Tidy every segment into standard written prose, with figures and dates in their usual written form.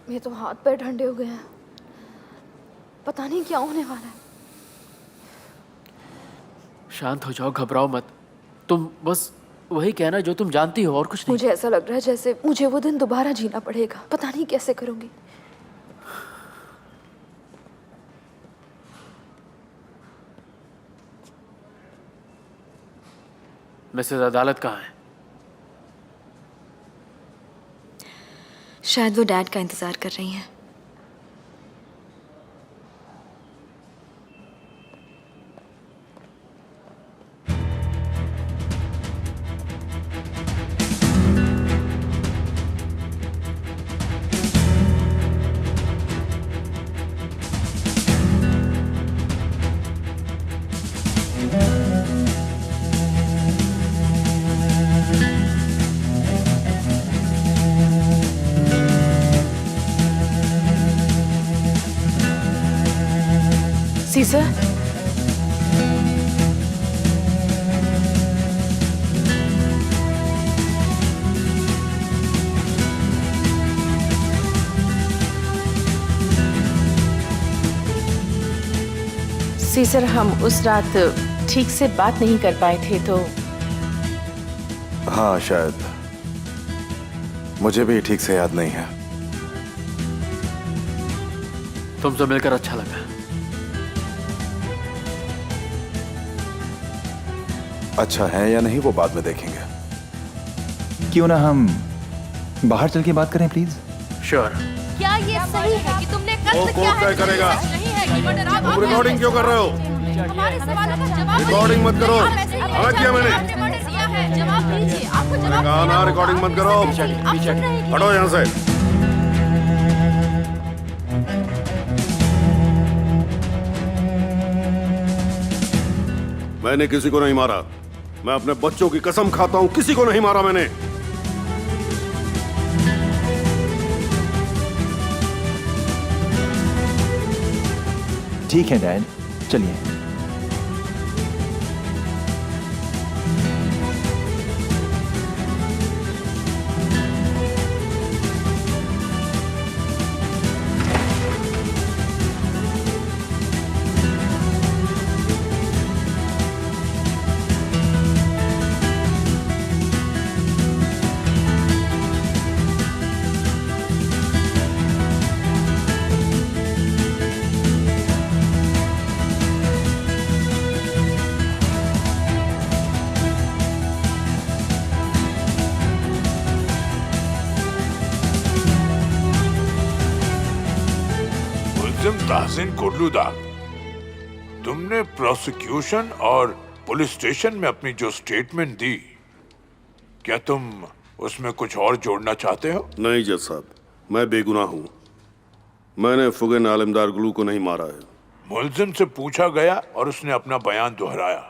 मेरे तो हाथ पैर ठंडे हो गए हैं। पता नहीं क्या होने वाला है। शांत हो जाओ, घबराओ मत। तुम बस वही कहना जो तुम जानती हो और कुछ नहीं। मुझे ऐसा लग रहा है जैसे मुझे वो दिन दोबारा जीना पड़ेगा। पता नहीं कैसे करूंगी। मिसेस अदालत कहाँ है? शायद वो डैड का इंतजार कर रही हैं। सीसर, सीसर, हम उस रात ठीक से बात नहीं कर पाए थे तो। हाँ शायद, मुझे भी ठीक से याद नहीं है। तुमसे मिलकर अच्छा लगा। अच्छा है या नहीं वो बाद में देखेंगे। क्यों ना हम बाहर चल के बात करें प्लीज। श्योर। क्या ये सही है कि तुमने कत्ल वो किया कौन तय है? करेगा? नहीं है कि मर्डर आप तुम रिकॉर्डिंग क्यों कर रहे हो? हमारे सवालों का जवाब रिकॉर्डिंग मत करो। आप ऐसे ही मना किया मैंने। आपने मर्डर किया है, जवाब दीजिए। आपको जवाब कहा देना ना होगा। रिकॉर्डिंग मत करो। आप सुन रहे हैं? हटो यहाँ से। मैंने किसी को नहीं मारा। मैं अपने बच्चों की कसम खाता हूं, किसी को नहीं मारा मैंने। ठीक है डैड, चलिए। ताहसीन कोडलूदाग, तुमने प्रोसिक्यूशन और पुलिस स्टेशन में अपनी जो स्टेटमेंट दी, क्या तुम उसमें कुछ और जोड़ना चाहते हो? नहीं जज साहब, मैं बेगुनाह हूं। मैंने फुगेन आलमदार गुलू को नहीं मारा है। मुलजिम से पूछा गया और उसने अपना बयान दोहराया।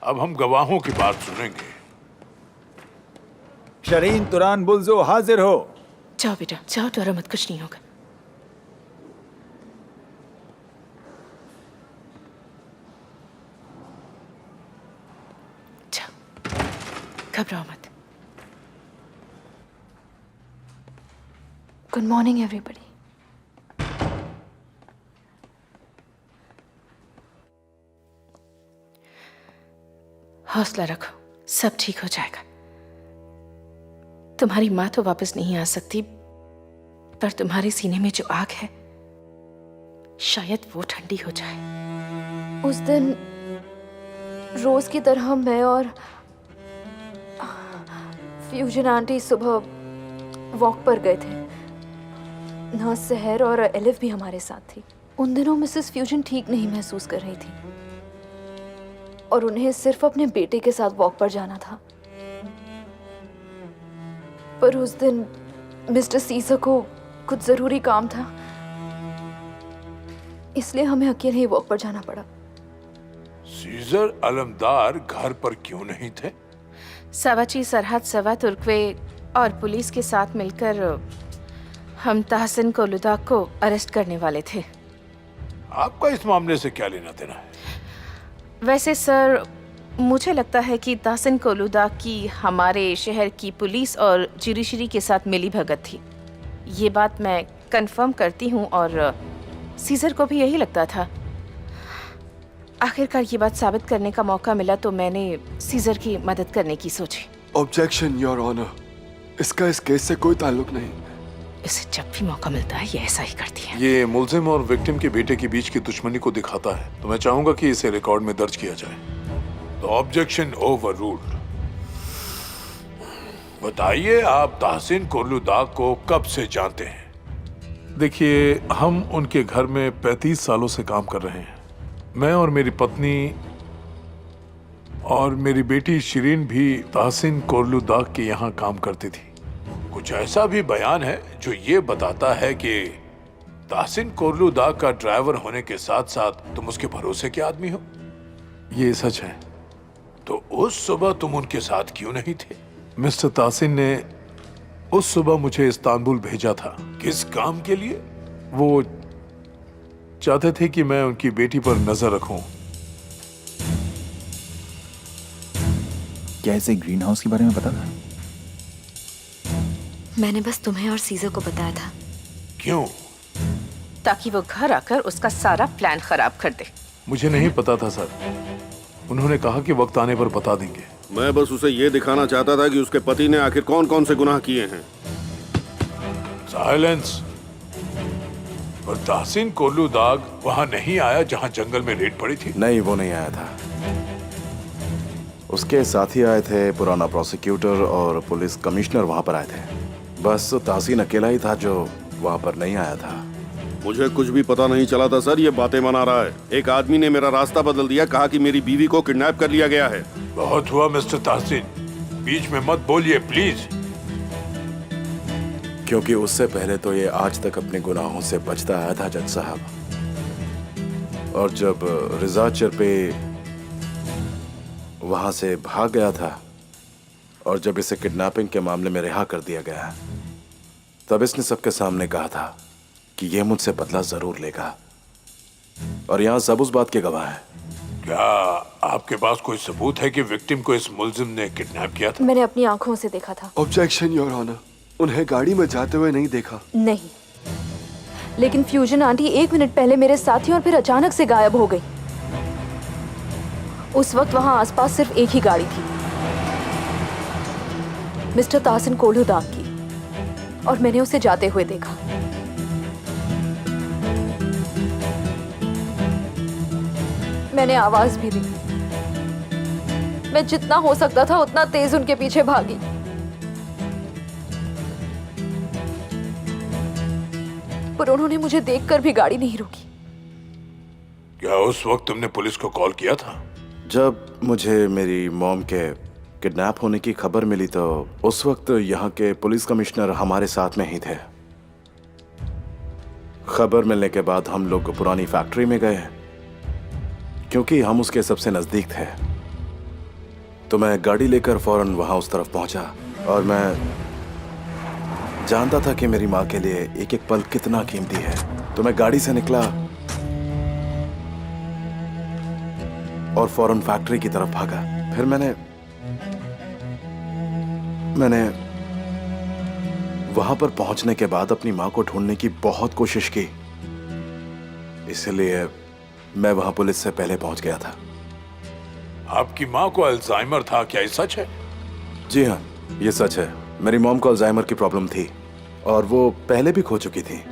अब हम गवाहों की बात सुनेंगे। शरीन तुरान बुल्जो हाजिर हो। जाओ बेटा, जाओ, डरो मत, कुछ नहीं होगा। घबराओ मत। Good morning everybody. हौसला रखो, सब ठीक हो जाएगा। तुम्हारी माँ तो वापस नहीं आ सकती, पर तुम्हारे सीने में जो आग है शायद वो ठंडी हो जाए। उस दिन रोज की तरह मैं और फ्यूजन आंटी सुबह वॉक पर गए थे। नर्स सहर और एलिफ भी हमारे साथ थी। उन दिनों मिसेस फ्यूजन ठीक नहीं महसूस कर रही थी और उन्हें सिर्फ अपने बेटे के साथ वॉक पर जाना था। पर उस दिन मिस्टर सीसर को कुछ जरूरी काम था, इसलिए हमें अकेले ही वॉक पर जाना पड़ा। सीजर अलमदार घर पर क्यों नहीं थे? सवाची सरहद सवा तुर्कवे और पुलिस के साथ मिलकर हम ताहसिन कोलुदाग को अरेस्ट करने वाले थे। आपका इस मामले से क्या लेना देना है? वैसे सर, मुझे लगता है कि ताहसिन कोलुदाग की हमारे शहर की पुलिस और जुडिशरी के साथ मिली भगत थी। ये बात मैं कंफर्म करती हूँ और सीजर को भी यही लगता था। आखिरकार ये बात साबित करने का मौका मिला तो मैंने सीजर की मदद करने की सोची। ऑब्जेक्शन योर ऑनर, इसका इस केस से कोई ताल्लुक नहीं। इसे जब भी मौका मिलता है ये ऐसा ही करती है। ये मुल्जिम और विक्टिम के बेटे के बीच की दुश्मनी को दिखाता है, तो मैं चाहूंगा कि इसे रिकॉर्ड में दर्ज किया जाए। तो ऑब्जेक्शन ओवररूल्ड। बताइए, आप तहसीन कोर्लुदाग को कब से जानते हैं? देखिए, हम उनके घर में 35 सालों से काम कर रहे हैं। मैं और मेरी पत्नी और मेरी बेटी शिरीन भी तहसीन कोर्लुदाग के यहाँ काम करती थी। कुछ ऐसा भी बयान है जो ये बताता है कि तहसीन कोर्लुदाग का ड्राइवर होने के साथ साथ तुम उसके भरोसे के आदमी हो? ये सच है। तो उस सुबह तुम उनके साथ क्यों नहीं थे? मिस्टर तासिन ने उस सुबह मुझे इस्तांबुल भेजा था। किस काम के लिए? वो चाहते थे कि मैं उनकी बेटी पर नजर रखूं। क्या इसे ग्रीन हाउस के बारे में पता था? मैंने बस तुम्हें और सीजर को बताया था। क्यों? ताकि वो घर आकर उसका सारा प्लान खराब कर दे। मुझे नहीं पता था सर। उन्होंने कहा कि वक्त आने पर बता देंगे। मैं बस उसे ये दिखाना चाहता था कि उसके पति ने आखिर कौन कौन से गुनाह किए हैं। साइलेंस। और तहसीन कोर्लुदाग वहां नहीं आया जहां जंगल में रेड पड़ी थी? नहीं, वो नहीं आया था। उसके साथी आए थे, पुराना प्रोसिक्यूटर और पुलिस कमिश्नर वहां पर आए थे। बस तहसीन अकेला ही था जो वहां पर नहीं आया था। मुझे कुछ भी पता नहीं चला था सर, ये बातें बना रहा है। एक आदमी ने मेरा रास्ता बदल दिया, कहा कि मेरी बीवी को किडनैप कर लिया गया है। बहुत हुआ मिस्टर तहसीन, बीच में मत बोलिए प्लीज। क्योंकि उससे पहले तो ये आज तक अपने गुनाहों से बचता आया था जज साहब। और जब रिजा चिरपे वहां से भाग गया था और जब इसे किडनैपिंग के मामले में रिहा कर दिया गया, तब इसने सबके सामने कहा था कि ये मुझसे बदला जरूर लेगा। और यहाँ सब उस बात के गवाह हैं। क्या आपके पास कोई सबूत है कि विक्टिम को इस मुल्जिम ने किडनैप किया था? मैंने अपनी आंखों से देखा था। ऑब्जेक्शन योर ऑनर, उन्हें गाड़ी में जाते हुए नहीं देखा। नहीं, लेकिन फ्यूजन आंटी 1 मिनट पहले मेरे साथी और फिर अचानक से गायब हो गई। उस वक्त वहां आसपास सिर्फ एक ही गाड़ी थी, मिस्टर तासिन कोल्हुदाग की, और मैंने उसे जाते हुए देखा। मैंने आवाज भी दी। मैं जितना हो सकता था उतना तेज उनके पीछे भागी। पर उन्होंने मुझे देखकर भी गाड़ी नहीं रोकी। क्या उस वक्त तुमने पुलिस को कॉल किया था? जब मुझे मेरी मॉम के किडनैप होने की खबर मिली तो उस वक्त यहाँ के पुलिस कमिश्नर हमारे साथ में ही थे। खबर मिलने के बाद हम लोग पुरानी फैक्ट्री में गए क्योंकि हम उसके सबसे नजदीक थे। तो मैं गाड़ी लेकर फौरन वहां उस तरफ पहुंचा और मैं जानता था कि मेरी माँ के लिए एक एक पल कितना कीमती है। तो मैं गाड़ी से निकला और फौरन फैक्ट्री की तरफ भागा। फिर मैंने वहां पर पहुंचने के बाद अपनी माँ को ढूंढने की बहुत कोशिश की, इसलिए मैं वहां पुलिस से पहले पहुंच गया था। आपकी माँ को अल्जाइमर था, क्या ये सच है? जी हाँ, ये सच है। मेरी मॉम को अल्जाइमर की प्रॉब्लम थी और वो पहले भी खो चुकी थी।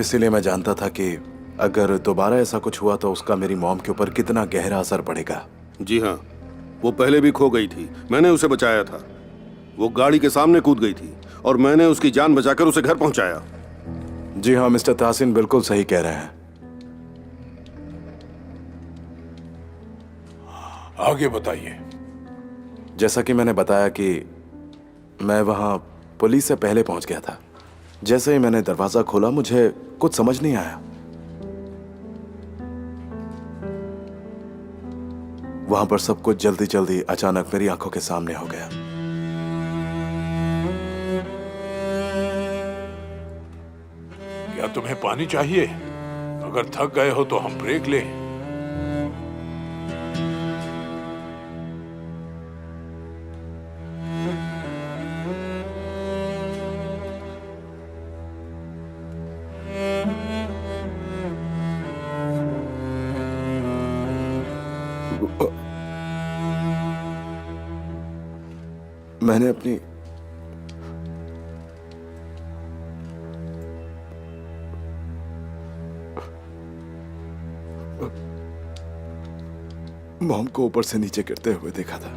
इसीलिए मैं जानता था कि अगर दोबारा ऐसा कुछ हुआ तो उसका मेरी मॉम के ऊपर कितना गहरा असर पड़ेगा। जी हाँ, वो पहले भी खो गई थी, मैंने उसे बचाया था। वो गाड़ी के सामने कूद गई थी और मैंने उसकी जान बचाकर उसे घर पहुंचाया। जी हाँ, मिस्टर तासिन बिल्कुल सही कह रहे हैं। आगे बताइए। जैसा कि मैंने बताया कि मैं वहां पुलिस से पहले पहुंच गया था। जैसे ही मैंने दरवाजा खोला मुझे कुछ समझ नहीं आया। वहां पर सब कुछ जल्दी जल्दी अचानक मेरी आंखों के सामने हो गया। क्या तुम्हें पानी चाहिए? अगर थक गए हो तो हम ब्रेक लें। मैंने अपनी मॉम को ऊपर से नीचे गिरते हुए देखा था।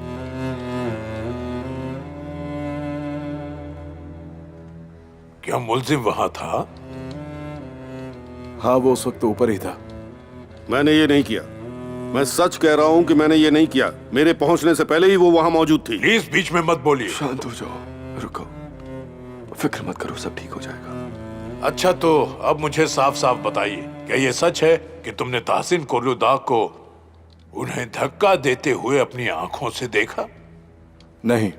क्या मुलजिम वहां था? हाँ, वो उस वक्त ऊपर ही था। मैंने ये नहीं किया। मैं सच कह रहा हूं कि मैंने ये नहीं किया। मेरे पहुंचने से पहले ही वो वहां मौजूद थी। प्लीज बीच में मत बोलिए। शांत हो जाओ, रुको, फिक्र मत करो, सब ठीक हो जाएगा। अच्छा, तो अब मुझे साफ साफ बताइए, क्या ये सच है कि तुमने तहसीन कोर्लू दाग को उन्हें धक्का देते हुए अपनी आंखों से देखा? नहीं।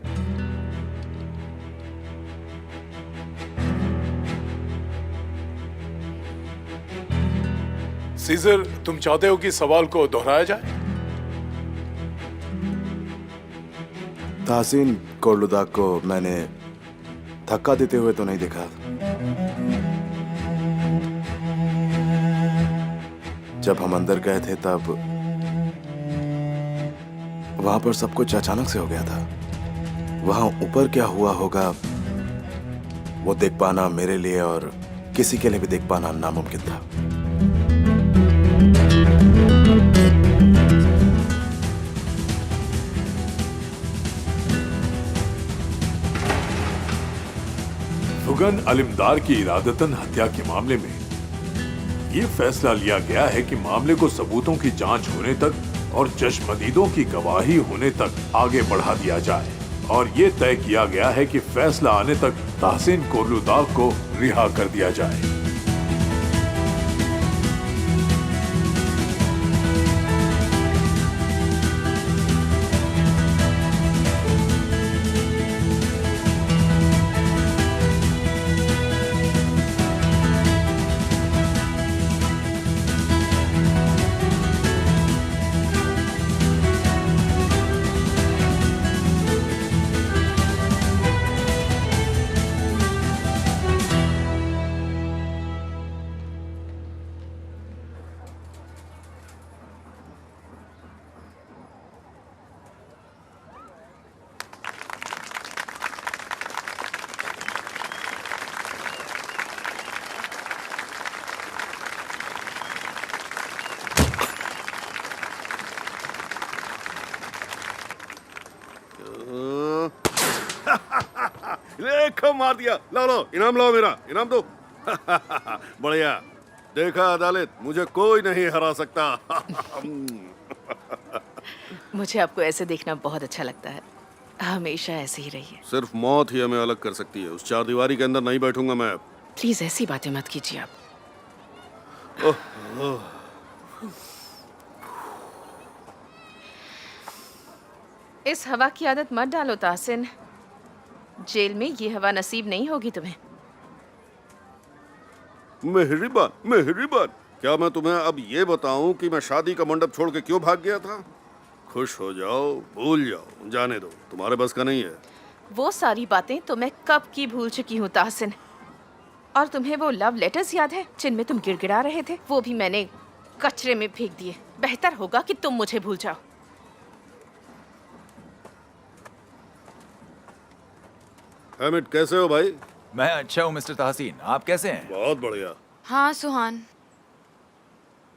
सीजर, तुम चाहते हो कि सवाल को दोहराया जाए? तहसीन कोर्लुदाग को मैंने धक्का देते हुए तो नहीं देखा। जब हम अंदर गए थे तब वहां पर सब कुछ अचानक से हो गया था। वहां ऊपर क्या हुआ होगा वो देख पाना मेरे लिए और किसी के लिए भी देख पाना नामुमकिन था। फुगन अलिमदार की इरादतन हत्या के मामले में ये फैसला लिया गया है कि मामले को सबूतों की जांच होने तक और चश्मदीदों की गवाही होने तक आगे बढ़ा दिया जाए और ये तय किया गया है कि फैसला आने तक तहसीन कोर्लू दाग को रिहा कर दिया जाए। देखो, मार दिया। लो लो, इनाम लो, मेरा इनाम दो। बढ़िया। देखा अदालत, मुझे कोई नहीं हरा सकता। मुझे आपको ऐसे देखना बहुत अच्छा लगता है। हमेशा ऐसे ही रहिए। सिर्फ मौत ही हमें अलग कर सकती है। उस चारदीवारी के अंदर नहीं बैठूंगा मैं अब। प्लीज ऐसी बातें मत कीजिए आप। इस हवा की आदत मत डालो ताहसिन। जेल में ये हवा नसीब नहीं होगी तुम्हें। मेहरबान, मेहरबान। क्या मैं तुम्हें अब ये बताऊं कि मैं शादी का मंडप छोड़ के क्यों भाग गया था? खुश हो जाओ, भूल जाओ, जाने दो, तुम्हारे बस का नहीं है। वो सारी बातें तो मैं कब की भूल चुकी हूँ ताहसिन। और तुम्हें वो लव लेटर्स याद है जिनमें तुम गिड़गिड़ा रहे थे? वो भी मैंने कचरे में फेंक दिए। बेहतर होगा कि तुम मुझे भूल जाओ। हैमिद, कैसे हो भाई? मैं अच्छा हूँ मिस्टर तहसीन, आप कैसे हैं? बहुत बढ़िया। हाँ सुहान,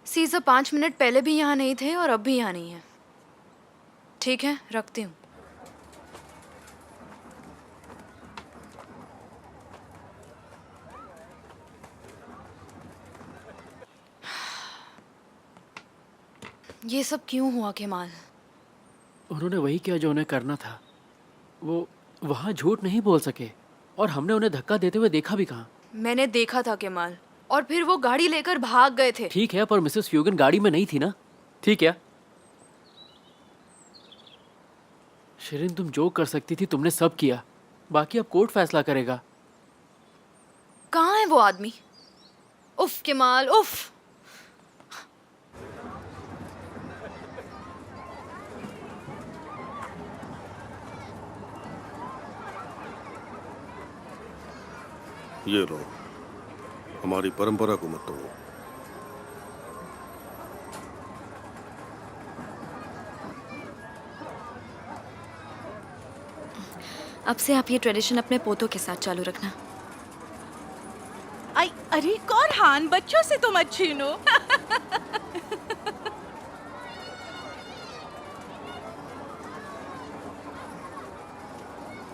सीजर 5 मिनट पहले भी यहाँ नहीं थे और अब भी यहाँ नहीं है। ठीक है, रखती हूँ। ये सब क्यों हुआ केमाल? उन्होंने वही किया जो उन्हें करना था। वो वहाँ झूठ नहीं बोल सके और हमने उन्हें धक्का देते हुए देखा भी कहाँ। मैंने देखा था केमाल, और फिर वो गाड़ी लेकर भाग गए थे। ठीक है, पर मिसेस फ्यूगन गाड़ी में नहीं थी ना? ठीक है शिरीन, तुम जो कर सकती थी तुमने सब किया। बाकी अब कोर्ट फैसला करेगा। कहाँ है वो आदमी? उफ केमाल, उफ। ये लो, हमारी परंपरा को मत तोड़ो। अब से आप ये ट्रेडिशन अपने पोतों के साथ चालू रखना। अरे कोरहान, बच्चों से तुम अच्छी नो।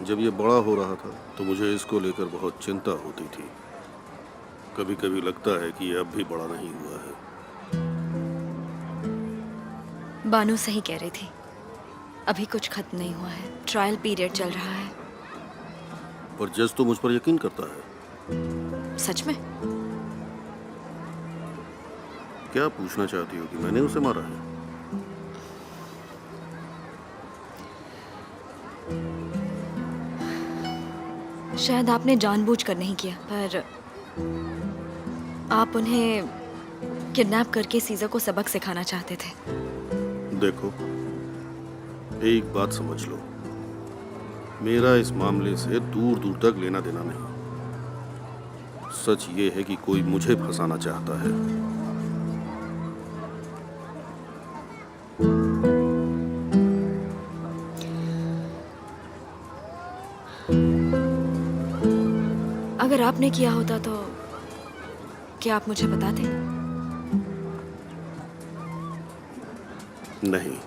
जब ये बड़ा हो रहा था तो मुझे इसको लेकर बहुत चिंता होती थी। कभी कभी लगता है कि ये अब भी बड़ा नहीं हुआ है। बानू सही कह रही थी, अभी कुछ खत्म नहीं हुआ है, ट्रायल पीरियड चल रहा है। पर जज तो मुझ पर यकीन करता है। सच में? क्या पूछना चाहती हो कि मैंने उसे मारा है? शायद आपने जानबूझकर नहीं किया, पर आप उन्हें किडनैप करके सीजर को सबक सिखाना चाहते थे। देखो, एक बात समझ लो, मेरा इस मामले से दूर दूर तक लेना देना नहीं। सच ये है कि कोई मुझे फंसाना चाहता है। अगर आपने किया होता तो क्या आप मुझे बताते? नहीं।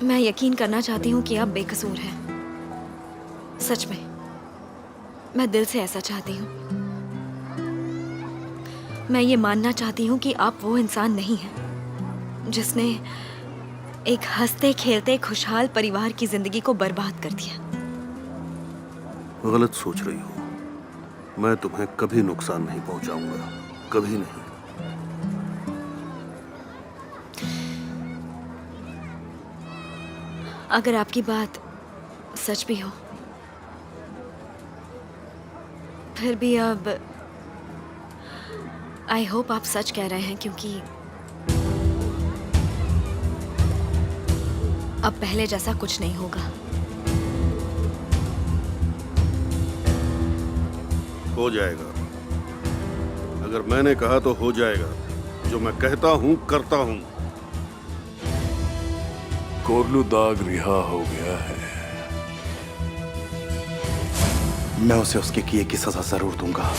मैं यकीन करना चाहती हूँ कि आप बेकसूर हैं। सच में, मैं दिल से ऐसा चाहती हूँ। मैं ये मानना चाहती हूँ कि आप वो इंसान नहीं हैं जिसने एक हंसते खेलते खुशहाल परिवार की जिंदगी को बर्बाद कर दिया। गलत सोच रही हो। मैं तुम्हें कभी नुकसान नहीं पहुंचाऊंगा, कभी नहीं। अगर आपकी बात सच भी हो, फिर भी अब आई होप आप सच कह रहे हैं, क्योंकि अब पहले जैसा कुछ नहीं होगा। हो जाएगा। अगर मैंने कहा तो हो जाएगा। जो मैं कहता हूं करता हूं। कोरलू दाग रिहा हो गया है। मैं उसे उसके किए की सजा जरूर दूंगा।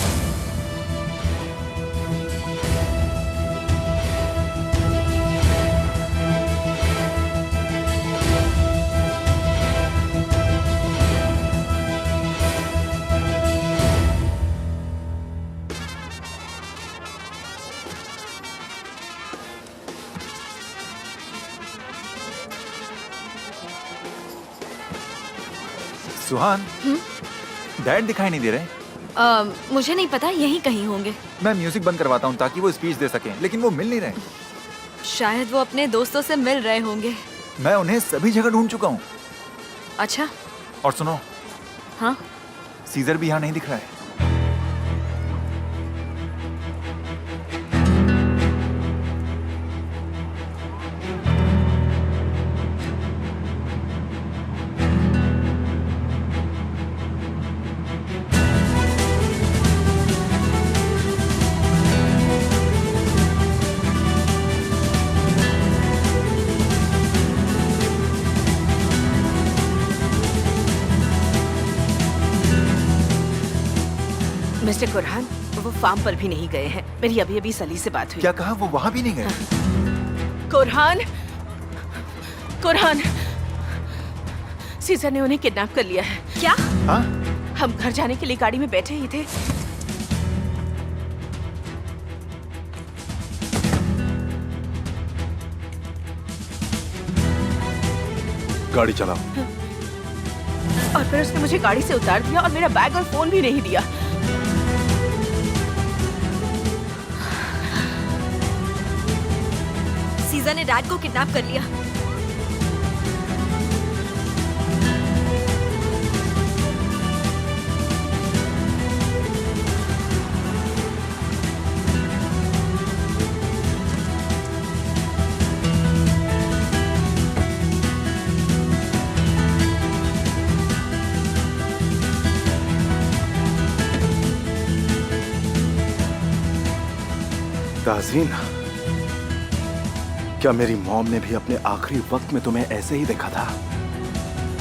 सुहान, डैड दिखाई नहीं दे रहे। मुझे नहीं पता, यहीं कहीं होंगे। मैं म्यूजिक बंद करवाता हूँ ताकि वो स्पीच दे सकें, लेकिन वो मिल नहीं रहे। शायद वो अपने दोस्तों से मिल रहे होंगे। मैं उन्हें सभी जगह ढूंढ चुका हूँ। अच्छा। और सुनो, हाँ? सीजर भी यहाँ नहीं दिख रहा है। मिस्टर कोरहान, वो फार्म पर भी नहीं गए हैं। मेरी अभी अभी सली से बात हुई। क्या कहा? वो वहां भी नहीं गए? कोरहान, कोरहान, सीजर ने उन्हें किडनैप कर लिया है। क्या? हाँ? हम घर जाने के लिए गाड़ी में बैठे ही थे। गाड़ी चलाओ। और फिर उसने मुझे गाड़ी से उतार दिया और मेरा बैग और फोन भी नहीं दिया। सीजर ने डैड को किडनैप कर लिया। ताज़ीन, क्या मेरी मॉम ने भी अपने आखिरी वक्त में तुम्हें ऐसे ही देखा था?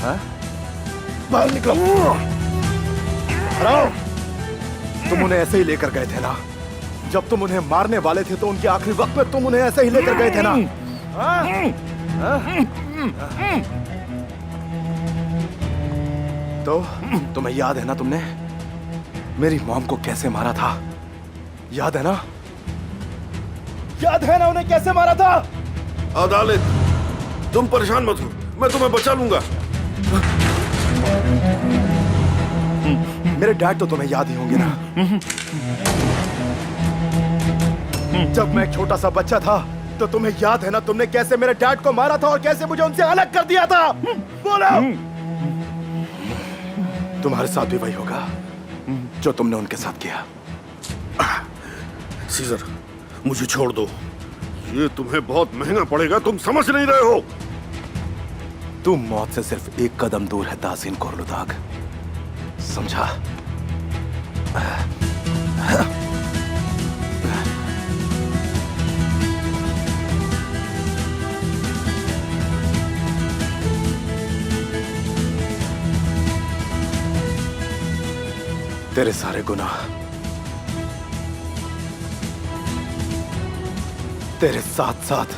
हाँ? बाहर निकलो। हराओ। तुम उन्हें ऐसे ही लेकर गए थे ना? जब तुम उन्हें मारने वाले थे तो उनके आखिरी वक्त में तुम उन्हें ऐसे ही लेकर गए थे ना? हाँ? हाँ? तो तुम्हें याद है ना तुमने मेरी मॉम को कैसे मारा था? याद है ना? याद है ना उन्हें कैसे मारा था? अदालत, तुम परेशान मत हो, मैं तुम्हें बचा लूंगा। मेरे डैड तो तुम्हें याद ही होंगे ना? जब मैं एक छोटा सा बच्चा था तो तुम्हें याद है ना तुमने कैसे मेरे डैड को मारा था और कैसे मुझे उनसे अलग कर दिया था? बोलो। तुम्हारे साथ भी वही होगा जो तुमने उनके साथ किया। सीजर, मुझे छोड़ दो, ये तुम्हें बहुत महंगा पड़ेगा, तुम समझ नहीं रहे हो। तुम मौत से सिर्फ एक कदम दूर है ताहसीन कोर्लुदाग, समझा? तेरे सारे गुनाह तेरे साथ साथ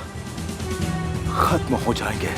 खत्म हो जाएंगे।